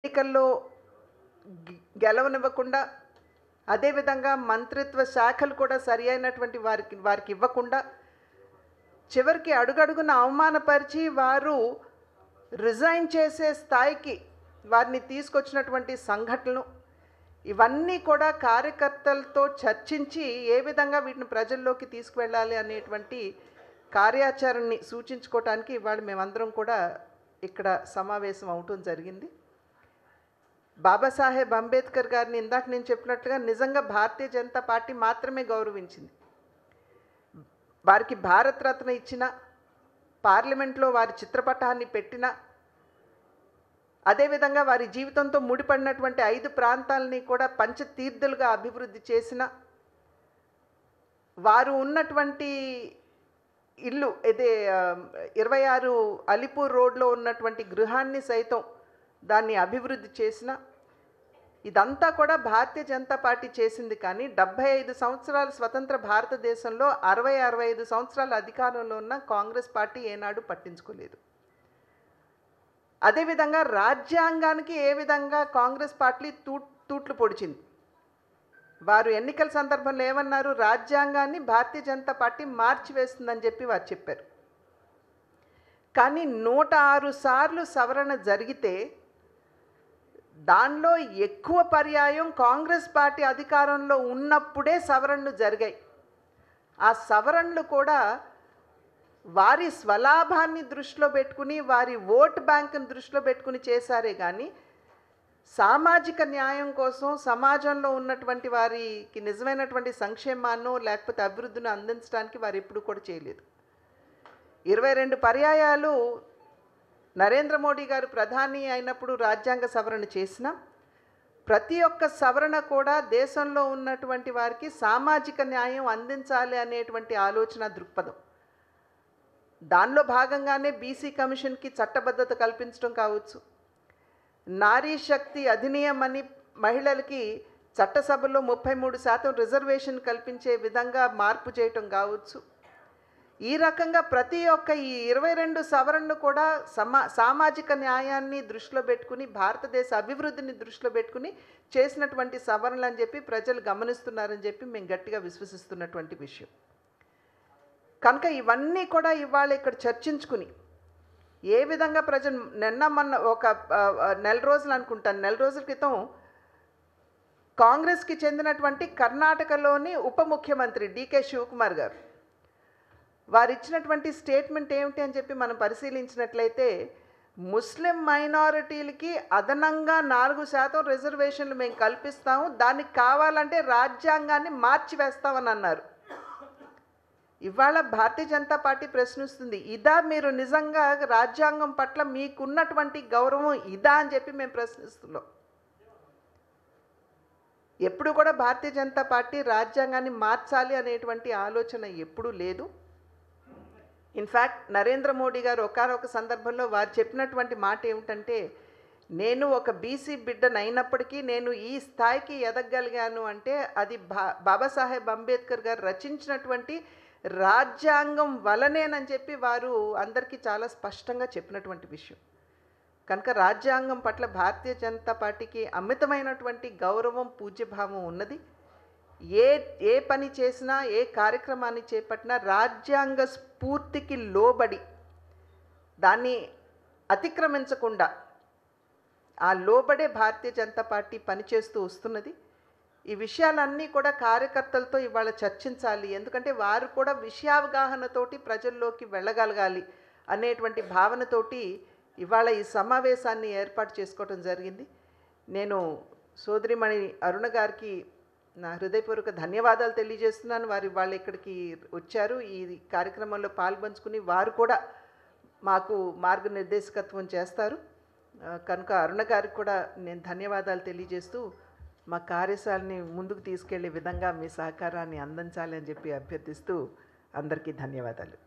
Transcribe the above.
ఎన్నికల్లో గెలవనివ్వకుండా, అదేవిధంగా మంత్రిత్వ శాఖలు కూడా సరి అయినటువంటి వారికి ఇవ్వకుండా, చివరికి అడుగడుగున అవమానపరిచి వారు రిజైన్ చేసే స్థాయికి వారిని తీసుకొచ్చినటువంటి సంఘటనలు, ఇవన్నీ కూడా కార్యకర్తలతో చర్చించి ఏ విధంగా వీటిని ప్రజల్లోకి తీసుకువెళ్ళాలి అనేటువంటి కార్యాచరణని సూచించుకోవటానికి ఇవాళ మేమందరం కూడా ఇక్కడ సమావేశం అవటం జరిగింది. బాబాసాహెబ్ అంబేద్కర్ గారిని ఇందాక నేను చెప్పినట్లుగా నిజంగా భారతీయ జనతా పార్టీ మాత్రమే గౌరవించింది. వారికి భారతరత్న ఇచ్చిన, పార్లమెంట్లో వారి చిత్రపటాన్ని పెట్టిన, అదేవిధంగా వారి జీవితంతో ముడిపడినటువంటి 5 ప్రాంతాలని కూడా పంచతీర్థులుగా అభివృద్ధి చేసిన, వారు ఉన్నటువంటి ఇల్లు ఇదే 26 అలీపూర్ రోడ్లో ఉన్నటువంటి గృహాన్ని సైతం దాన్ని అభివృద్ధి చేసిన, ఇదంతా కూడా భారతీయ జనతా పార్టీ చేసింది. కానీ 75 సంవత్సరాల స్వతంత్ర భారతదేశంలో 65 సంవత్సరాల అధికారంలో ఉన్న కాంగ్రెస్ పార్టీ ఏనాడు పట్టించుకోలేదు. అదేవిధంగా రాజ్యాంగానికి ఏ విధంగా కాంగ్రెస్ పార్టీ తూట్లు పొడిచింది. వారు ఎన్నికల సందర్భంలో ఏమన్నారు? రాజ్యాంగాన్ని భారతీయ జనతా పార్టీ మార్చివేస్తుందని చెప్పి వారు చెప్పారు. కానీ 106 సార్లు సవరణ జరిగితే దానిలో ఎక్కువ పర్యాయం కాంగ్రెస్ పార్టీ అధికారంలో ఉన్నప్పుడే సవరణలు జరిగాయి. ఆ సవరణలు కూడా వారి స్వలాభాన్ని దృష్టిలో పెట్టుకుని, వారి ఓట్ బ్యాంకుని దృష్టిలో పెట్టుకుని చేశారే కానీ సామాజిక న్యాయం కోసం సమాజంలో ఉన్నటువంటి వారికి నిజమైనటువంటి సంక్షేమాన్ని లేకపోతే అభివృద్ధిని అందించడానికి వారు ఎప్పుడు కూడా చేయలేదు. 22 పర్యాయాలు నరేంద్ర మోడీ గారు ప్రధాని అయినప్పుడు రాజ్యాంగ సవరణ చేసిన ప్రతి ఒక్క సవరణ కూడా దేశంలో ఉన్నటువంటి వారికి సామాజిక న్యాయం అందించాలి అనేటువంటి ఆలోచన దృక్పథం. దానిలో భాగంగానే బీసీ కమిషన్కి చట్టబద్ధత కల్పించడం కావచ్చు, నారీ శక్తి అధినియం అని మహిళలకి చట్టసభలో 33% రిజర్వేషన్ కల్పించే విధంగా మార్పు చేయటం కావచ్చు. ఈ రకంగా ప్రతి ఒక్క ఈ 22 సవరణలు కూడా సామాజిక న్యాయాన్ని దృష్టిలో పెట్టుకుని, భారతదేశ అభివృద్ధిని దృష్టిలో పెట్టుకుని చేసినటువంటి సవరణలు అని చెప్పి ప్రజలు గమనిస్తున్నారని చెప్పి మేము గట్టిగా విశ్వసిస్తున్నటువంటి విషయం. కనుక ఇవన్నీ కూడా ఇవాళ ఇక్కడ చర్చించుకుని ఏ విధంగా ప్రజలు మొన్న ఒక నెల రోజులు అనుకుంటాను, నెల రోజుల క్రితం కాంగ్రెస్కి చెందినటువంటి కర్ణాటకలోని ఉప ముఖ్యమంత్రి డికే శివకుమార్ గారు వారు ఇచ్చినటువంటి స్టేట్మెంట్ ఏమిటి అని చెప్పి మనం పరిశీలించినట్లయితే, ముస్లిం మైనారిటీలకి అదనంగా 4% రిజర్వేషన్లు మేము కల్పిస్తాము, దానికి కావాలంటే రాజ్యాంగాన్ని మార్చివేస్తామని అన్నారు. ఇవాళ భారతీయ జనతా పార్టీ ప్రశ్నిస్తుంది, ఇదా మీరు నిజంగా రాజ్యాంగం పట్ల మీకున్నటువంటి గౌరవం ఇదా అని చెప్పి మేము ప్రశ్నిస్తున్నాం. ఎప్పుడు కూడా భారతీయ జనతా పార్టీ రాజ్యాంగాన్ని మార్చాలి అనేటువంటి ఆలోచన ఎప్పుడూ లేదు. ఇన్ఫ్యాక్ట్ నరేంద్ర మోడీ గారు ఒకానొక సందర్భంలో వారు చెప్పినటువంటి మాట ఏమిటంటే, నేను ఒక బీసీ బిడ్డనైనప్పటికీ నేను ఈ స్థాయికి ఎదగగలిగాను అంటే అది బాబాసాహెబ్ అంబేద్కర్ గారు రచించినటువంటి రాజ్యాంగం వలనేనని చెప్పి వారు అందరికీ చాలా స్పష్టంగా చెప్పినటువంటి విషయం. కనుక రాజ్యాంగం పట్ల భారతీయ జనతా పార్టీకి అమితమైనటువంటి గౌరవం, పూజ్యభావం ఉన్నది. ఏ పని చేసినా, ఏ కార్యక్రమాన్ని చేపట్టినా రాజ్యాంగ స్ఫూర్తికి లోబడి, దాన్ని అతిక్రమించకుండా ఆ లోబడే భారతీయ జనతా పార్టీ పనిచేస్తూ వస్తున్నది. ఈ విషయాలన్నీ కూడా కార్యకర్తలతో ఇవాళ చర్చించాలి. ఎందుకంటే వారు కూడా విషయావగాహనతోటి ప్రజల్లోకి వెళ్ళగలగాలి అనేటువంటి భావనతోటి ఇవాళ ఈ సమావేశాన్ని ఏర్పాటు చేసుకోవడం జరిగింది. నేను సోదరిమణి అరుణ గారికి నా హృదయపూర్వక ధన్యవాదాలు తెలియజేస్తున్నాను. వాళ్ళు ఇక్కడికి వచ్చారు, ఈ కార్యక్రమంలో పాల్పంచుకుని వారు కూడా మాకు మార్గనిర్దేశకత్వం చేస్తారు. కనుక అరుణ గారికి కూడా నేను ధన్యవాదాలు తెలియజేస్తూ మా కార్యశాలని ముందుకు తీసుకెళ్లే విధంగా మీ సహకారాన్ని అందించాలి అని చెప్పి అభ్యర్థిస్తూ అందరికీ ధన్యవాదాలు.